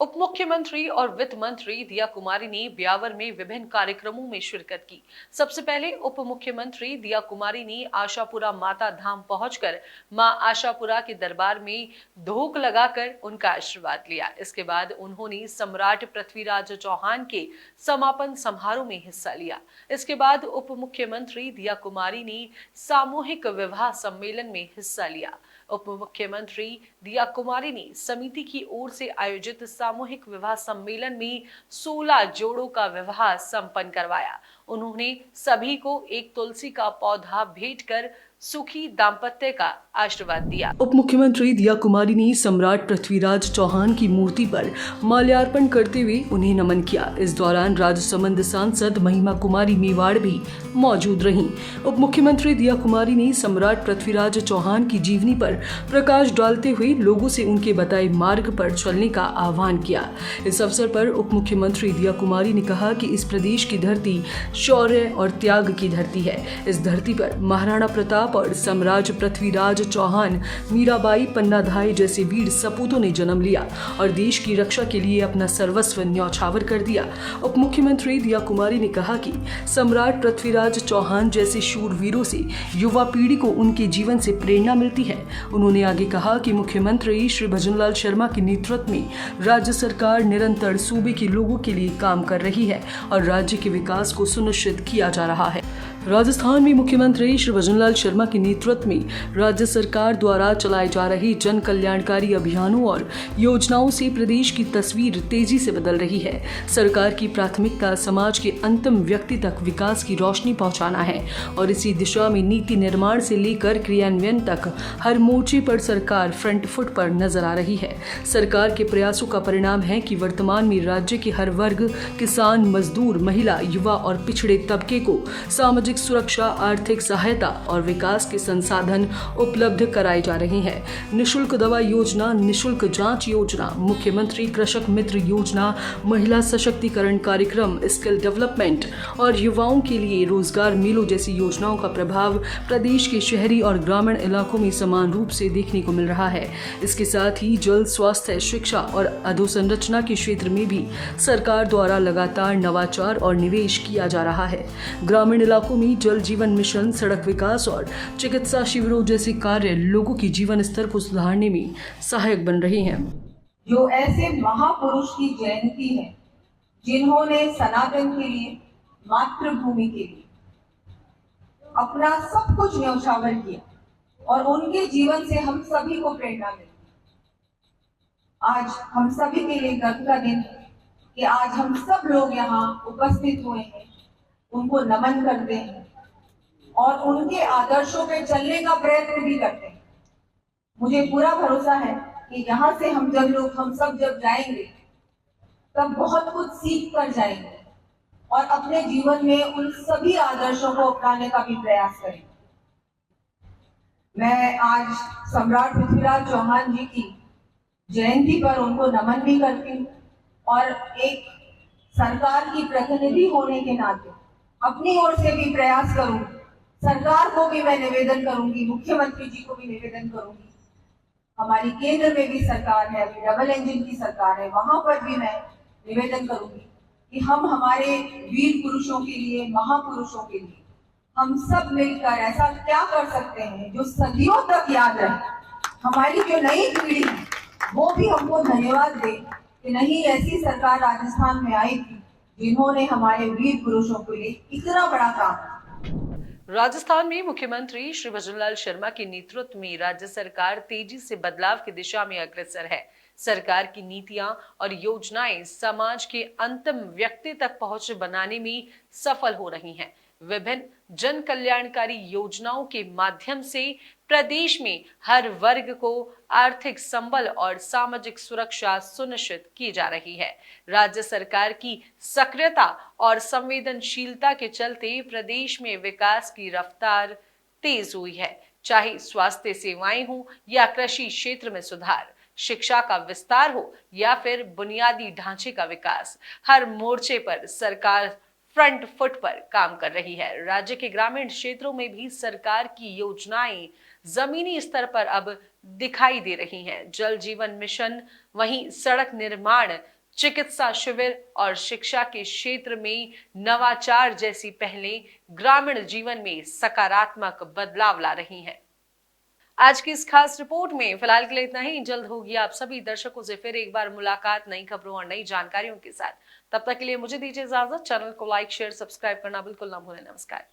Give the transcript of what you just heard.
उप मुख्यमंत्री और वित्त मंत्री दिया कुमारी ने ब्यावर में विभिन्न कार्यक्रमों में शिरकत की। सबसे पहले उप मुख्यमंत्री दिया कुमारी ने आशापुरा माता धाम पहुंचकर मां आशापुरा के दरबार में धूप लगाकर उनका आशीर्वाद लिया। इसके बाद उन्होंने सम्राट पृथ्वीराज चौहान के समापन समारोह में हिस्सा लिया। इसके बाद उप मुख्यमंत्री दिया कुमारी ने सामूहिक विवाह सम्मेलन में हिस्सा लिया। उप मुख्यमंत्री दिया कुमारी ने समिति की ओर से आयोजित सामूहिक विवाह सम्मेलन में 16 जोड़ों का विवाह संपन्न करवाया। उन्होंने सभी को एक तुलसी का पौधा भेंट कर सुखी दाम्पत्य का आशीर्वाद दिया। उप मुख्यमंत्री दिया कुमारी ने सम्राट पृथ्वीराज चौहान की मूर्ति पर माल्यार्पण करते हुए उन्हें नमन किया। इस दौरान राजसमंद सांसद महिमा कुमारी मेवाड़ भी मौजूद रहीं। उप मुख्यमंत्री दिया कुमारी ने सम्राट पृथ्वीराज चौहान की जीवनी पर प्रकाश डालते हुए लोगों से उनके बताए मार्ग पर चलने का आह्वान किया। इस अवसर पर उप मुख्यमंत्री दिया कुमारी ने कहा कि इस प्रदेश की धरती शौर्य और त्याग की धरती है। इस धरती पर महाराणा प्रताप और सम्राट पृथ्वीराज चौहान, मीराबाई, पन्नाधाय जैसे वीर सपूतों ने जन्म लिया और देश की रक्षा के लिए अपना सर्वस्व न्यौछावर कर दिया। उप मुख्यमंत्री दिया कुमारी ने कहा कि सम्राट पृथ्वीराज चौहान जैसे शूरवीरों से युवा पीढ़ी को उनके जीवन से प्रेरणा मिलती है। उन्होंने आगे कहा कि मुख्यमंत्री श्री भजनलाल शर्मा के नेतृत्व में राज्य सरकार निरंतर सूबे के लोगों के लिए काम कर रही है और राज्य के विकास को सुनिश्चित किया जा रहा है। राजस्थान में मुख्यमंत्री श्री भजनलाल शर्मा के नेतृत्व में राज्य सरकार द्वारा चलाए जा रहे जन कल्याणकारी अभियानों और योजनाओं से प्रदेश की तस्वीर तेजी से बदल रही है। सरकार की प्राथमिकता समाज के अंतिम व्यक्ति तक विकास की रोशनी पहुंचाना है और इसी दिशा में नीति निर्माण से लेकर क्रियान्वयन तक हर मोर्चे पर सरकार फ्रंट फुट पर नजर आ रही है। सरकार के प्रयासों का परिणाम है कि वर्तमान में राज्य के हर वर्ग, किसान, मजदूर, महिला, युवा और पिछड़े तबके को सामाजिक सुरक्षा, आर्थिक सहायता और विकास के संसाधन उपलब्ध कराए जा रहे हैं। निःशुल्क दवा योजना, निःशुल्क जांच योजना, मुख्यमंत्री कृषक मित्र योजना, महिला सशक्तिकरण कार्यक्रम, स्किल डेवलपमेंट और युवाओं के लिए रोजगार मेलों जैसी योजनाओं का प्रभाव प्रदेश के शहरी और ग्रामीण इलाकों में समान रूप से देखने को मिल रहा है। इसके साथ ही जल, स्वास्थ्य, शिक्षा और अधोसंरचना के क्षेत्र में भी सरकार द्वारा लगातार नवाचार और निवेश किया जा रहा है। ग्रामीण इलाकों में जल जीवन मिशन, सड़क विकास और चिकित्सा शिविरों जैसे कार्य लोगों की जीवन स्तर को सुधारने में सहायक बन रहे हैं। जो ऐसे महापुरुष की जयंती है जिन्होंने सनातन के लिए, मातृभूमि के लिए अपना सब कुछ न्यौछावर किया और उनके जीवन से हम सभी को प्रेरणा मिली। आज हम सभी के लिए गर्व का दिन है कि आज हम सब लोग यहाँ उपस्थित हुए हैं, उनको नमन करते हैं और उनके आदर्शों पे चलने का प्रयत्न भी करते हैं। मुझे पूरा भरोसा है कि यहाँ से हम सब जब जाएंगे तब बहुत कुछ सीख कर जाएंगे और अपने जीवन में उन सभी आदर्शों को अपनाने का भी प्रयास करेंगे। मैं आज सम्राट पृथ्वीराज चौहान जी की जयंती पर उनको नमन भी करती हूँ और एक सरकार की प्रतिनिधि होने के नाते अपनी ओर से भी प्रयास करूंगी। सरकार को भी मैं निवेदन करूंगी, मुख्यमंत्री जी को भी निवेदन करूंगी। हमारी केंद्र में भी सरकार है, अभी डबल इंजन की सरकार है, वहां पर भी मैं निवेदन करूंगी कि हम हमारे वीर पुरुषों के लिए, महापुरुषों के लिए हम सब मिलकर ऐसा क्या कर सकते हैं जो सदियों तक याद रहे। हमारी जो नई पीढ़ी है वो भी हमको धन्यवाद दे कि नहीं, ऐसी सरकार राजस्थान में आई थी जिन्होंने हमारे वीर पुरुषों के लिए इतना बड़ा काम। राजस्थान में मुख्यमंत्री श्री भजनलाल शर्मा के नेतृत्व में राज्य सरकार तेजी से बदलाव की दिशा में अग्रसर है। सरकार की नीतियां और योजनाएं समाज के अंतिम व्यक्ति तक पहुंच बनाने में सफल हो रही हैं। विभिन्न जन कल्याणकारी योजनाओं के माध्यम से प्रदेश में हर वर्ग को आर्थिक संबल और सामाजिक सुरक्षा सुनिश्चित की जा रही है। राज्य सरकार की सक्रियता और संवेदनशीलता के चलते प्रदेश में विकास की रफ्तार तेज हुई है। चाहे स्वास्थ्य सेवाएं हो या कृषि क्षेत्र में सुधार, शिक्षा का विस्तार हो या फिर बुनियादी ढांचे का विकास, हर मोर्चे पर सरकार फ्रंट फुट पर काम कर रही है। राज्य के ग्रामीण क्षेत्रों में भी सरकार की योजनाएं जमीनी स्तर पर अब दिखाई दे रही हैं। जल जीवन मिशन, वहीं सड़क निर्माण, चिकित्सा शिविर और शिक्षा के क्षेत्र में नवाचार जैसी पहलें ग्रामीण जीवन में सकारात्मक बदलाव ला रही हैं। आज की इस खास रिपोर्ट में फिलहाल के लिए इतना ही। जल्द होगी आप सभी दर्शकों से फिर एक बार मुलाकात नई खबरों और नई जानकारियों के साथ। तब तक के लिए मुझे दीजिए इजाजत। चैनल को लाइक, शेयर, सब्सक्राइब करना बिल्कुल ना भूलें। नमस्कार।